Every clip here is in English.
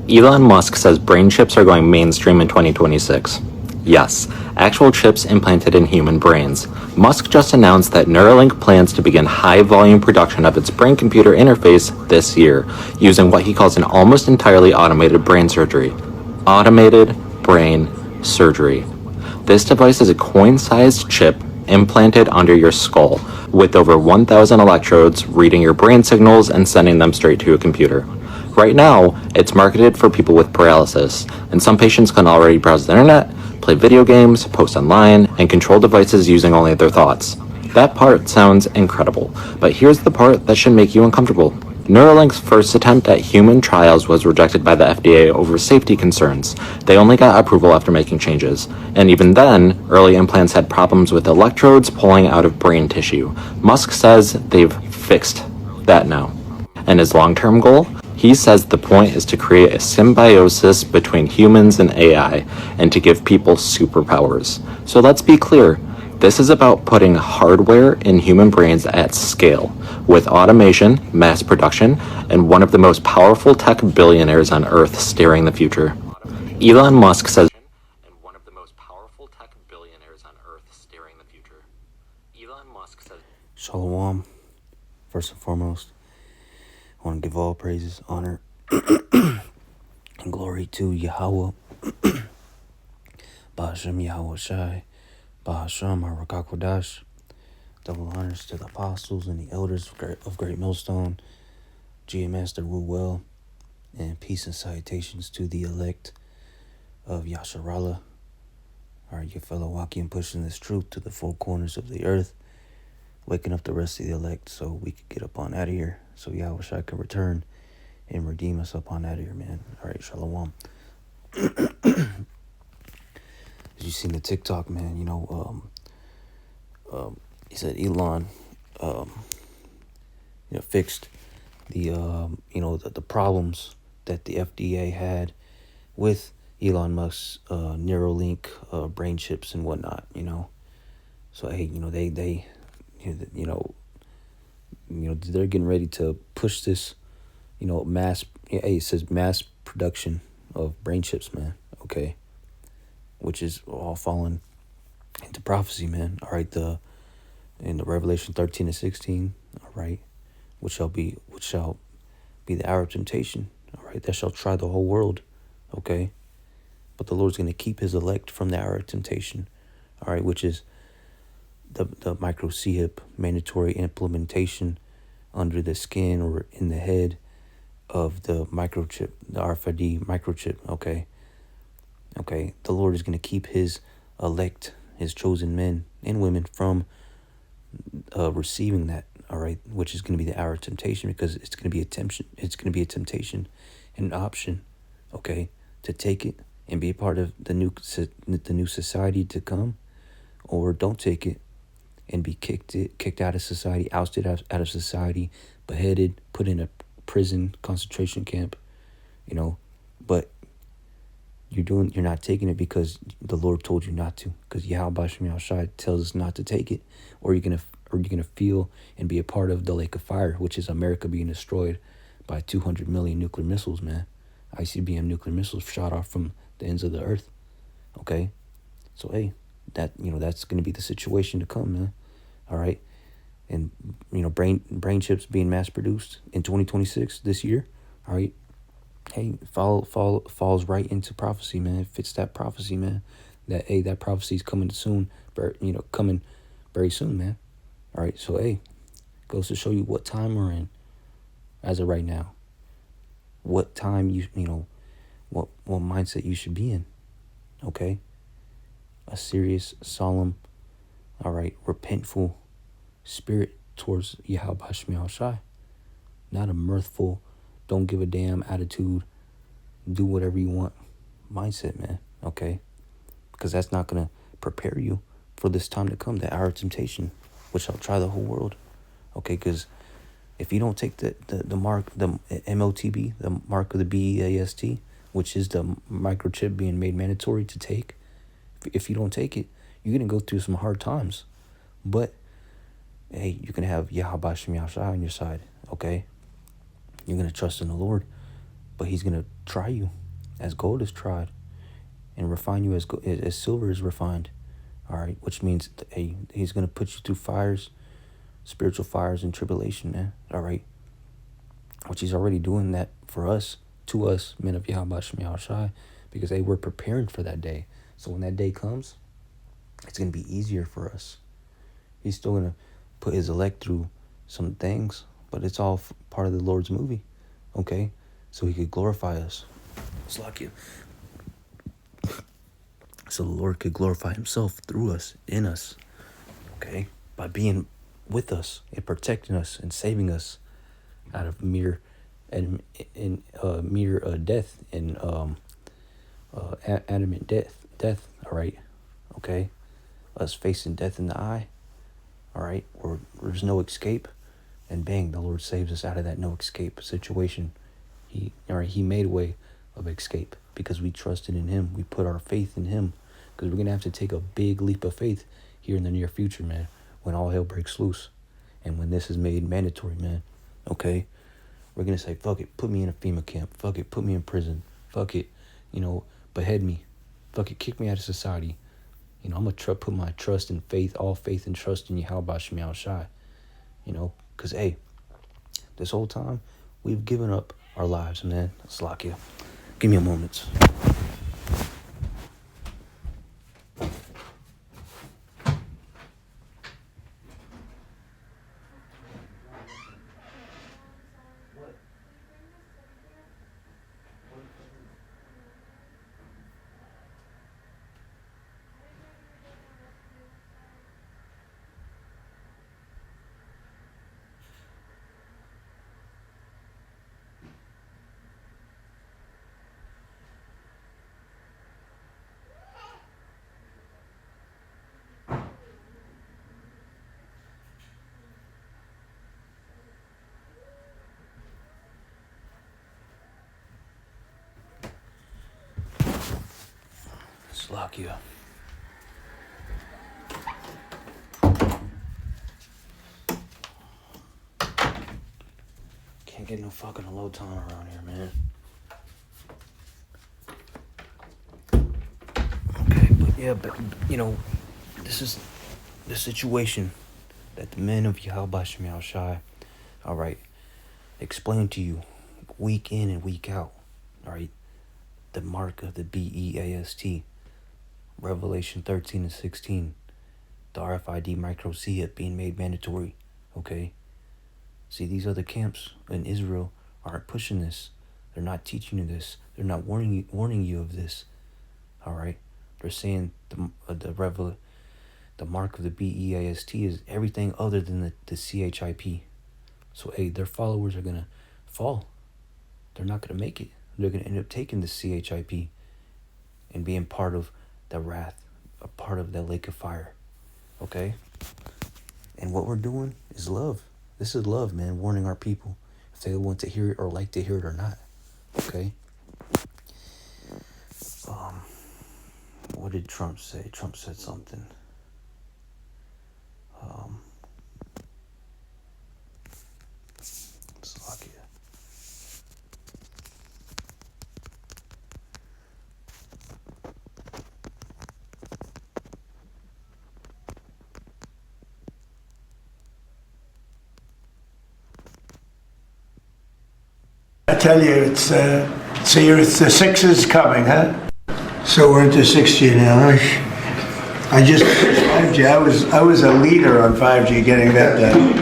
Elon Musk says brain chips are going mainstream in 2026. Yes, actual chips implanted in human brains. Musk just announced that Neuralink plans to begin high-volume production of its brain-computer interface this year, using what he calls an almost entirely automated brain surgery. Automated brain surgery. This device is a coin-sized chip implanted under your skull, with over 1,000 electrodes reading your brain signals and sending them straight to a computer. Right now, it's marketed for people with paralysis, and some patients can already browse the internet, play video games, post online, and control devices using only their thoughts. That part sounds incredible, but here's the part that should make you uncomfortable. Neuralink's first attempt at human trials was rejected by the FDA over safety concerns. They only got approval after making changes, and even then, early implants had problems with electrodes pulling out of brain tissue. Musk says they've fixed that now. And his long-term goal? He says the point is to create a symbiosis between humans and AI, and to give people superpowers. So let's be clear, this is about putting hardware in human brains at scale, with automation, mass production, and one of the most powerful tech billionaires on Earth steering the future. Elon Musk says, Shalom. First and foremost, I want to give all praises, honor, and glory to Yahweh, Ba'ashem Yahweh Shai, Ba'ashem Harakakwadash. Double honors to the apostles and the elders of Great Millstone, GM Master Ruel, and peace and salutations to the elect of Yasharallah. All right, your fellow Wakian pushing this truth to the four corners of the earth, waking up the rest of the elect so we could get up on out of here, so Yahweh Shai can return and redeem us up on out of here, man. All right, shalom. As you seen the TikTok, man, he said Elon, fixed the, the problems that the FDA had with Elon Musk's Neuralink brain chips and whatnot, So, hey, they're getting ready to push this, it says mass production of brain chips, man, okay, which is all falling into prophecy, man, all right, in the Revelation 13 and 16, all right, which shall be the hour of temptation, all right, that shall try the whole world, okay, but the Lord's going to keep his elect from the hour of temptation, all right, which is the microchip mandatory implementation under the skin or in the head of the microchip, the RFID microchip, okay? The Lord is going to keep his elect, his chosen men and women from receiving that, all right, which is going to be the hour of temptation, because it's going to be a temptation and an option, okay, to take it and be a part of the new society to come, or don't take it and be kicked out of society, ousted out of society, beheaded, put in a prison, concentration camp, but you're not taking it because the Lord told you not to, because Yahweh Ba'ashem Yahweh Shai tells us not to take it, or you're gonna feel and be a part of the lake of fire, which is America being destroyed by 200 million nuclear missiles, man. ICBM nuclear missiles shot off from the ends of the earth, okay? So, hey, that's going to be the situation to come, man. All right. And, brain chips being mass produced in 2026 this year. All right. Hey, falls right into prophecy, man. It fits that prophecy, man. That prophecy is coming soon, coming very soon, man. All right. So, hey, goes to show you what time we're in as of right now. What time what mindset you should be in. Okay. A serious, solemn, all right, repentful spirit towards Yahweh Ba'ashem Yahweh Shai. Not a mirthful, don't give a damn attitude, do whatever you want mindset, man, okay? Because that's not going to prepare you for this time to come, the hour of temptation, which shall try the whole world, okay? Because if you don't take the mark, the MOTB, the mark of the BEAST, which is the microchip being made mandatory to take, if you don't take it, you're going to go through some hard times. But, hey, you can have Yahweh Ba'ashem Yahweh Shai on your side, okay? You're going to trust in the Lord, But he's going to try you as gold is tried and refine you as silver is refined. All right, which means, hey, he's going to put you through fires, spiritual fires and tribulation, man. All right, which he's already doing that for us, to us, men of Yahweh Shem Yahushai, because, hey, we're preparing for that day. So when that day comes, it's going to be easier for us. He's still going to put his elect through some things, but it's all part of the Lord's movie, okay? So he could glorify us. It's like you. So the Lord could glorify himself through us, in us, okay? By being with us and protecting us and saving us out of mere death and adamant death, all right? Okay? Us facing death in the eye, all right? Where there's no escape, and bang, the Lord saves us out of that no escape situation. He made a way of escape because we trusted in him. We put our faith in him, because we're going to have to take a big leap of faith here in the near future, man, when all hell breaks loose and when this is made mandatory, man, okay? We're going to say, fuck it, put me in a FEMA camp. Fuck it, put me in prison. Fuck it, behead me. Fuck it, kick me out of society. I'm going to put my trust and faith, all faith and trust in Yahweh Shem Yahushai. Because, hey, this whole time, we've given up our lives, man. Slakia. Give me a moment. Slakia. Can't get no fucking low time around here, man. Okay, but this is the situation that the men of Yahweh Shem Yahushai, all right, explain to you week in and week out, all right, the mark of the BEAST, Revelation 13 and 16, the RFID micro it being made mandatory, okay? See, these other camps in Israel aren't pushing this. They're not teaching you this. They're not warning you of this, all right? They're saying the mark of the BEAST is everything other than the CHIP. So, hey, their followers are going to fall. They're not going to make it. They're going to end up taking the CHIP and being part of the wrath, a part of that lake of fire, okay? And what we're doing is love. This is love, man, warning our people if they want to hear it or like to hear it or not, okay? What did Trump say? Trump said something. Slovakia. I tell you, it's the 6 is coming, huh? So we're into 6G now. I just 5G. I was a leader on 5G, getting that done,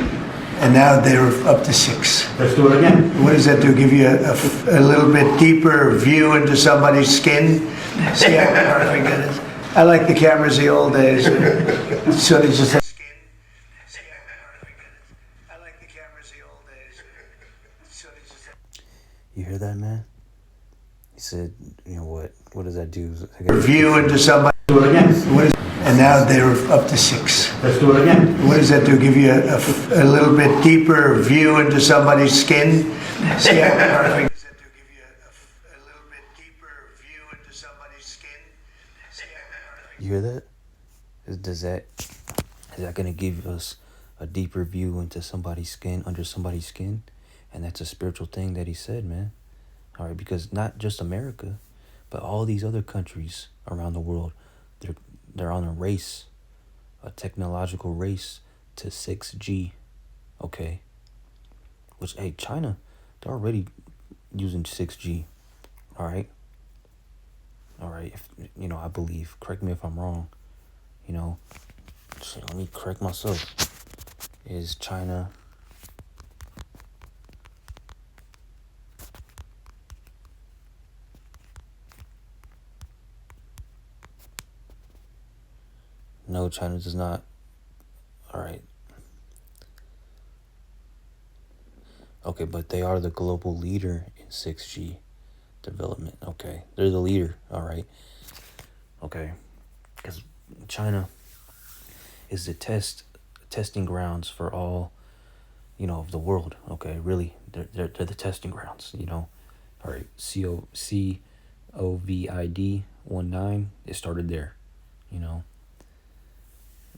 and now they're up to 6. Let's do it again. What does that do? Give you a little bit deeper view into somebody's skin. See how perfect it is. I like the cameras the old days. So they just. You hear that, man? He said, what does that do? View into somebody. Do it again. And now they're up to 6. Let's do it again. What does that do? Give you a little bit deeper view into somebody's skin. See how perfect. Does that do? Give you a little bit deeper view into somebody's skin. See how perfect. You hear that? Is that going to give us a deeper view into somebody's skin, under somebody's skin? And that's a spiritual thing that he said, man. All right, because not just America, but all these other countries around the world, they're on a race, a technological race to 6G. Okay, which, hey, China, they're already using 6G. All right. All right. If I believe. Correct me if I'm wrong. Shit, let me correct myself. Is China? No, China does not. All right. Okay, but they are the global leader in 6G development. Okay, they're the leader. All right. Okay, because China is the testing grounds for all, of the world. Okay, really, they're the testing grounds. All right, COVID 19. It started there. You know.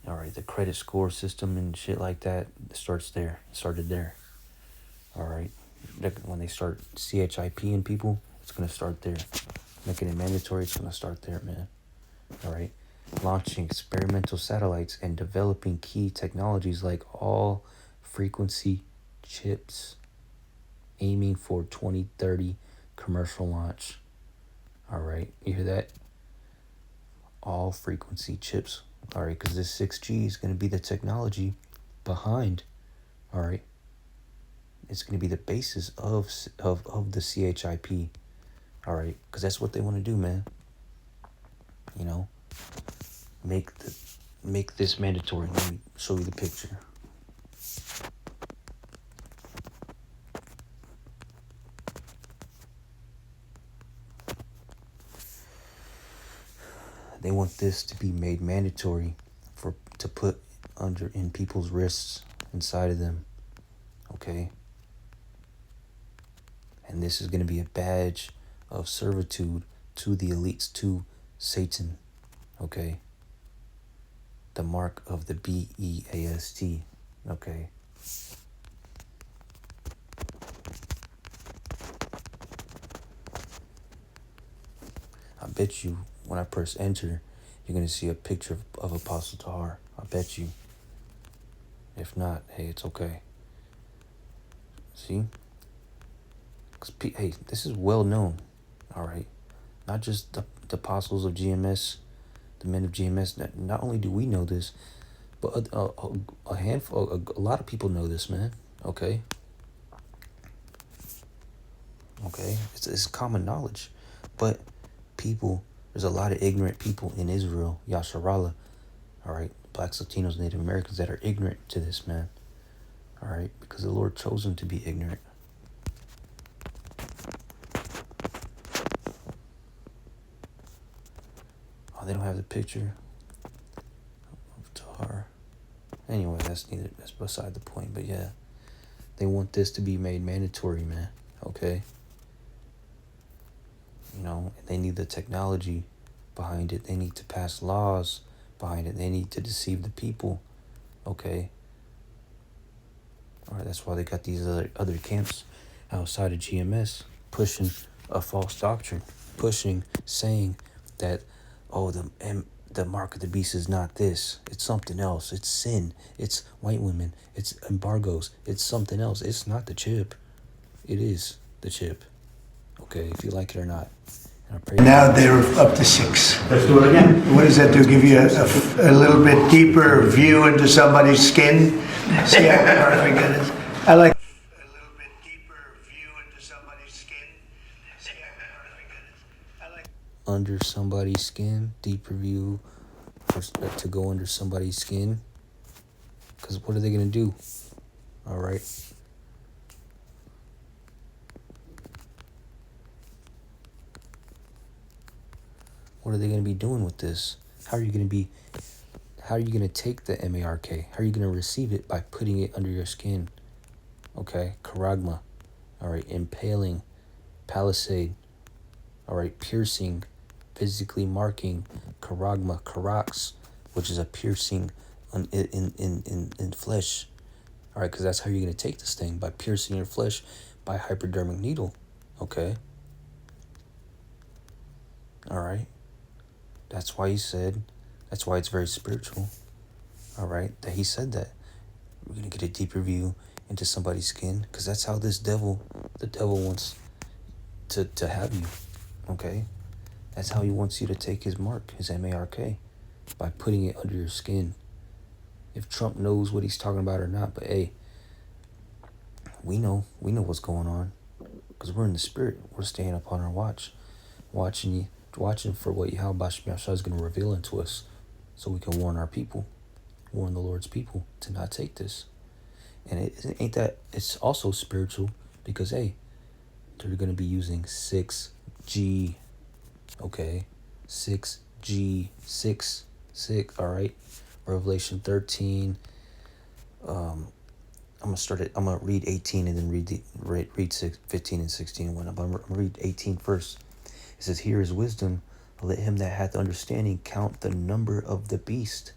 All right, the credit score system and shit like that starts there. It started there. All right, when they start CHIP in people, it's gonna start there. Making it mandatory, it's gonna start there, man. All right, launching experimental satellites and developing key technologies like all frequency chips, aiming for 2030 commercial launch. All right, you hear that? All frequency chips. All right, because this 6G is going to be the technology behind. All right, it's going to be the basis of the CHIP. All right, because that's what they want to do, man. Make this mandatory. Let me show you the picture. They want this to be made mandatory to put in people's wrists, inside of them. Okay? And this is going to be a badge of servitude to the elites, to Satan. Okay? The mark of the BEAST. Okay? I bet you when I press enter, you're going to see a picture of Apostle Tahar. I bet you. If not, hey, it's okay. See? Hey, this is well known. All right? Not just the apostles of GMS, the men of GMS. Not only do we know this, but a handful, a lot of people know this, man. Okay? Okay? It's common knowledge. But there's a lot of ignorant people in Israel, Yasharallah, all right, blacks, Latinos, Native Americans that are ignorant to this, man, all right, because the Lord chose them to be ignorant. Oh, they don't have the picture of Tahar. Anyway, that's beside the point, but yeah, they want this to be made mandatory, man, okay? They need the technology behind it. They need to pass laws behind it. They need to deceive the people. Okay. All right. That's why they got these other camps outside of GMS pushing a false doctrine, saying that, the mark of the beast is not this. It's something else. It's sin. It's white women. It's embargoes. It's something else. It's not the chip. It is the chip. Okay, if you like it or not. Now they're up to 6. Let's do it again. What does that do? Give you a little bit deeper view into somebody's skin? See how perfect it is? I like a little bit deeper view into somebody's skin. See how perfect it is? I like under somebody's skin, deeper view to go under somebody's skin. Because what are they going to do? All right. What are they going to be doing with this? How are you going to take the MARK? How are you going to receive it? By putting it under your skin. Okay, charagma. All right, impaling, palisade. All right, piercing, physically marking, charagma, charax, which is a piercing in flesh. All right, because that's how you're going to take this thing, by piercing your flesh by hypodermic needle. Okay, All right. That's why that's why it's very spiritual. All right. That he said that. We're going to get a deeper view into somebody's skin, because that's how the devil wants to have you. Okay. That's how he wants you to take his mark, his MARK, by putting it under your skin. If Trump knows what he's talking about or not, but hey, we know what's going on, because we're in the spirit. We're staying up on our watch, watching for what Yahweh Shah is going to reveal into us, so we can warn our people, warn the Lord's people to not take this. And it ain't that. It's also spiritual, because hey, they're going to be using 6G. Okay, 6G, 6. All right, Revelation 13. I'm gonna read 18 and then read 15 and 16. I'm gonna read 18 first. It says, "Here is wisdom. Let him that hath understanding count the number of the beast,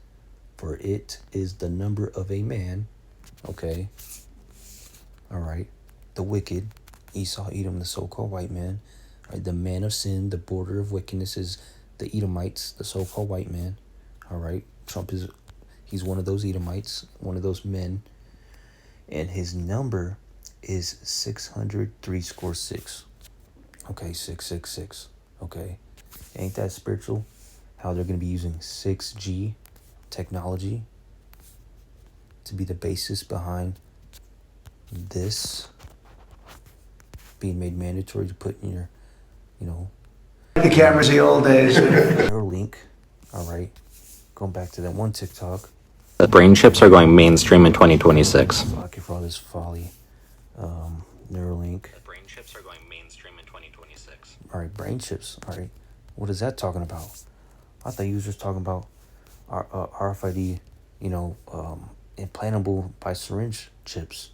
for it is the number of a man." Okay. All right. The wicked, Esau, Edom, the so-called white man. All right. The man of sin, the border of wickedness is the Edomites, the so-called white man. All right. He's one of those Edomites, one of those men. And his number is 603. Okay, 666. Okay. Ain't that spiritual? How they're going to be using 6G technology to be the basis behind this being made mandatory to put in your, The cameras the old days. your link. All right. Going back to that one TikTok. Brain chips are going mainstream in 2026. Fuck you for all this folly. Neuralink. Brain chips are going mainstream in 2026. All right, brain chips. All right. What is that talking about? I thought you was just talking about RFID, implantable by syringe chips.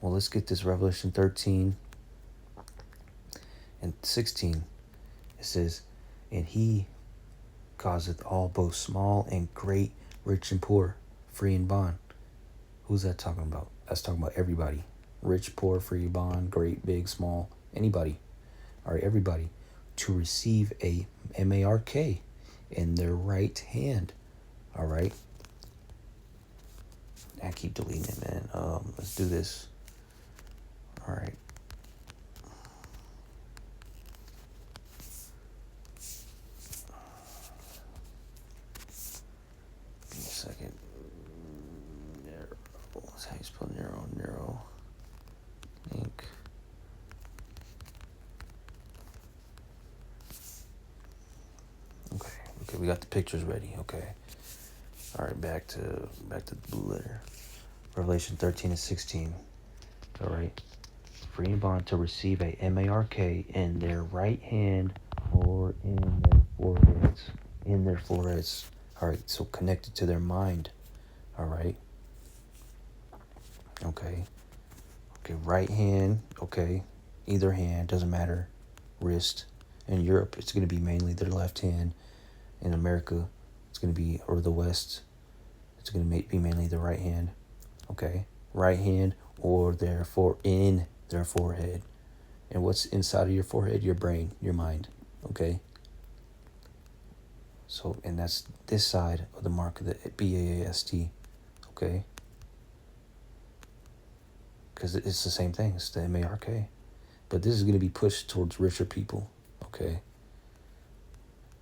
Well, let's get this. Revelation 13 and 16. It says, "And he causeth all, both small and great, rich and poor, free and bond." Who's that talking about? That's talking about everybody. Rich, poor, free, bond, great, big, small, anybody. All right, everybody. To receive a MARK in their right hand. All right. I keep deleting it, man. Let's do this. All right. Give me a second. That's how you spell neuro. Link. Okay, we got the pictures ready. Okay. All right, back to the blue letter. Revelation 13 and 16. All right. Free and bond to receive a MARK in their right hand or in their foreheads. In their foreheads. All right, so connected to their mind. All right. Okay, right hand. Okay, either hand, doesn't matter. Wrist. In Europe, it's going to be mainly their left hand. In America, it's going to be, or the West, it's going to be mainly the right hand. Okay, right hand or in their forehead. And what's inside of your forehead? Your brain, your mind. Okay. So, and that's this side of the mark of the BAAST. Okay. Because it's the same thing. It's the MARK. But this is going to be pushed towards richer people. Okay.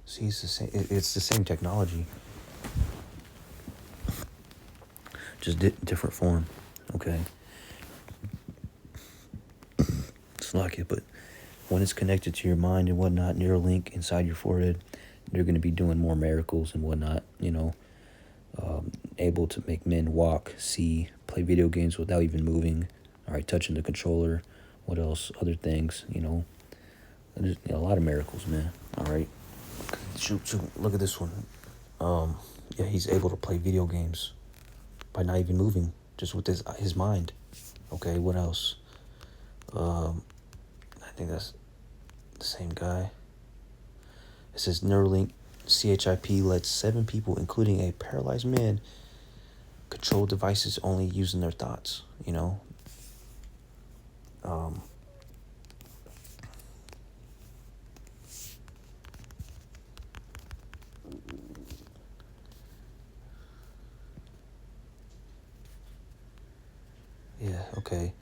See, it's the same. It's the same technology. Just different form. Okay. It's like it, but when it's connected to your mind and whatnot, Neuralink inside your forehead, they're going to be doing more miracles and whatnot, able to make men walk, see, play video games without even moving, all right, touching the controller, what else, other things, there's a lot of miracles, man, all right. Shoot, look at this one. Yeah, he's able to play video games by not even moving, just with his mind. Okay, what else? I think that's the same guy. It says Neuralink CHIP lets 7 people, including a paralyzed man, control devices only using their thoughts, Okay.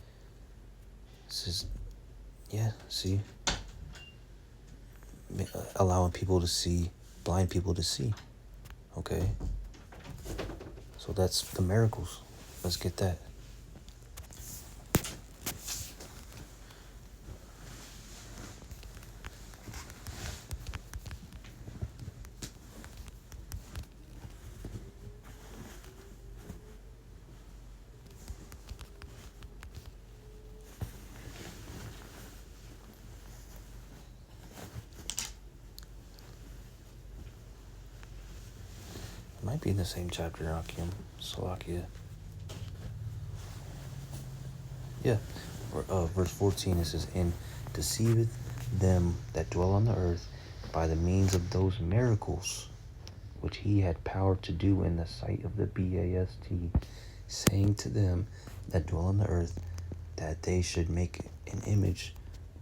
This is, yeah, see? Allowing people to see, blind people to see. Okay. So that's the miracles. Let's get that. It might be in the same chapter, Akim. Salakia. Yeah. Verse 14, it says, and deceiveth them that dwell on the earth by the means of those miracles which he had power to do in the sight of the BAST, saying to them that dwell on the earth that they should make an image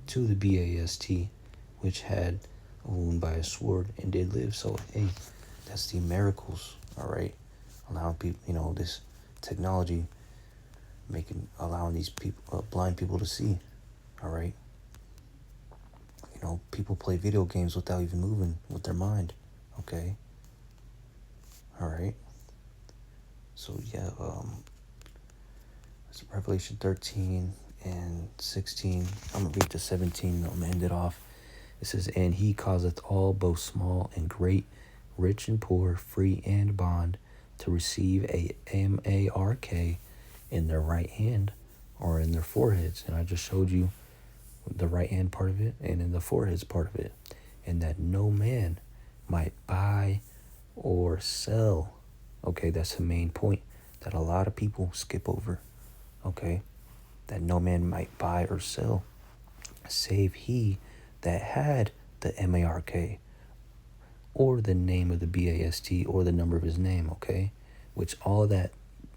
to the BAST, which had a wound by a sword and did live. So, hey, that's the miracles, all right? Allowing people, this technology allowing these people, blind people to see, all right? People play video games without even moving with their mind, okay? All right. So yeah, it's Revelation 13 and 16. I'm gonna read to 17. I'm gonna end it off. It says, and he causeth all, both small and great, rich and poor, free and bond, to receive a mark in their right hand or in their foreheads. And I just showed you the right hand part of it and in the foreheads part of it. And that no man might buy or sell. Okay, that's the main point that a lot of people skip over. Okay, that no man might buy or sell, save he that had the mark, or the name of the BAST, or the number of his name. Okay, which all of that,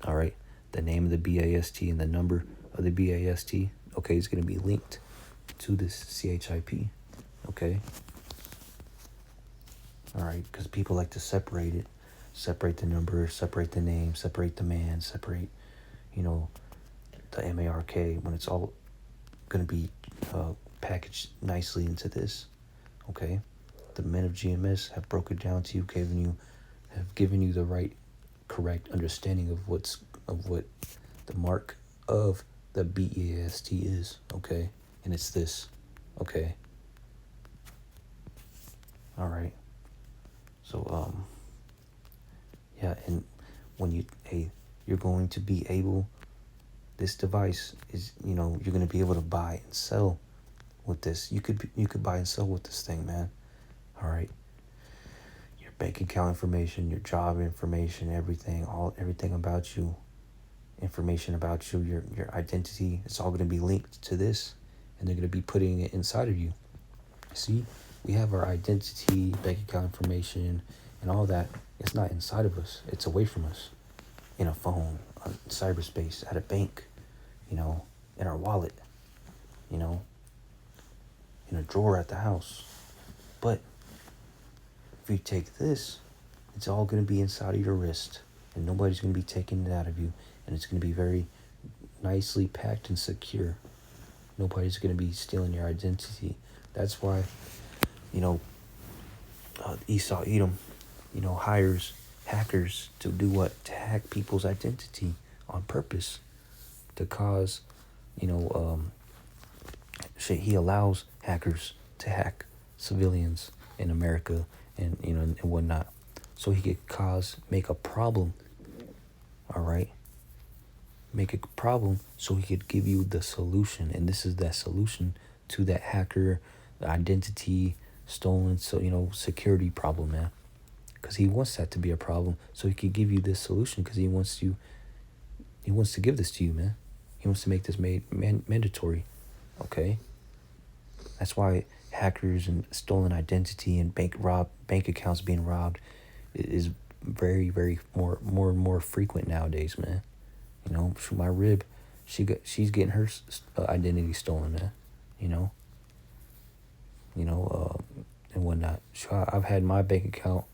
all right, the name of the BAST and the number of the BAST, okay, is going to be linked to this CHIP. Okay, all right, because people like to separate it. Separate the number, separate the name, separate the man, separate, the mark, when it's all going to be packaged nicely into this. Okay, the men of GMS have broken it down to you, have given you the correct understanding of what the mark of the BAST is. Okay, and it's this. Okay. All right. So yeah, and when you're going to be able, this device is, you're going to be able to buy and sell with this. You could buy and sell with this thing, man. All right. Your bank account information, your job information, everything about you, information about you, your identity, it's all going to be linked to this, and they're going to be putting it inside of you. See, we have our identity, bank account information, and all that. It's not inside of us. It's away from us. In a phone, on cyberspace, at a bank, in our wallet, in a drawer at the house. But if you take this, it's all going to be inside of your wrist, and nobody's going to be taking it out of you, and it's going to be very nicely packed and secure. Nobody's going to be stealing your identity. That's why, Esau Edom, hires hackers to do what? To hack people's identity on purpose, to cause, he allows hackers to hack civilians in America and, and whatnot, so he could make a problem, all right? Make a problem so he could give you the solution, and this is that solution to that hacker, the identity stolen, so, security problem, man. Because he wants that to be a problem, so he could give you this solution, because he wants to give this to you, man. He wants to make this mandatory, okay? That's why hackers and stolen identity and bank accounts being robbed is very, very more and more frequent nowadays, man. My rib, she's getting her identity stolen, man. And whatnot. I've had my bank account,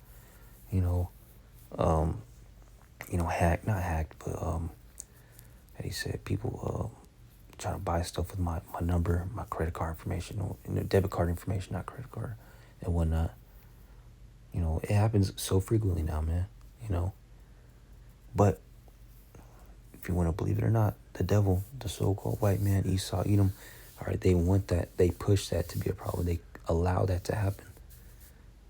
hacked, not hacked, but how do you say it? People trying to buy stuff with my number, my credit card information, or debit card information, not credit card, and whatnot. It happens so frequently now, man. But if you want to believe it or not, the devil, the so-called white man, Esau, Edom, all right, they want that. They push that to be a problem. They allow that to happen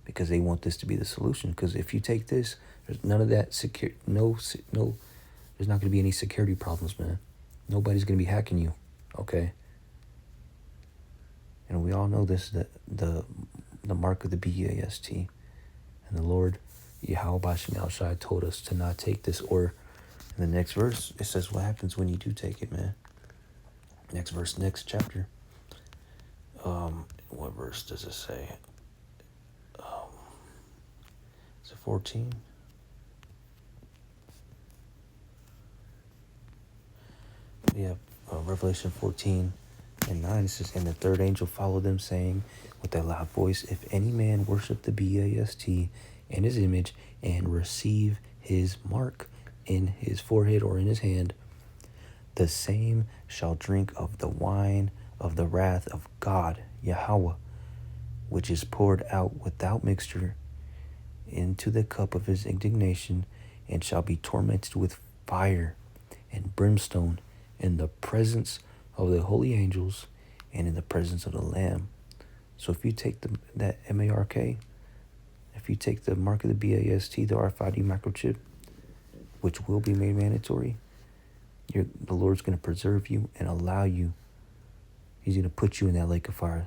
because they want this to be the solution. Because if you take this, there's none of that secure. No. There's not going to be any security problems, man. Nobody's going to be hacking you, okay? And we all know this, the mark of the BAST. And the Lord, Yahweh Bashem Al Shai, told us to not take this. Or in the next verse, it says what happens when you do take it, man. Next verse, next chapter. What verse does it say? Is it 14? Yeah, Revelation 14:9, it says, and the third angel followed them, saying with a loud voice, if any man worship the BAST and his image and receive his mark in his forehead or in his hand, the same shall drink of the wine of the wrath of God, Yahweh, which is poured out without mixture into the cup of his indignation, and shall be tormented with fire and brimstone in the presence of the holy angels and in the presence of the Lamb. So if you take that MARK, if you take the mark of the BAST, the RFID microchip, which will be made mandatory, the Lord's going to preserve you and allow you. He's going to put you in that lake of fire.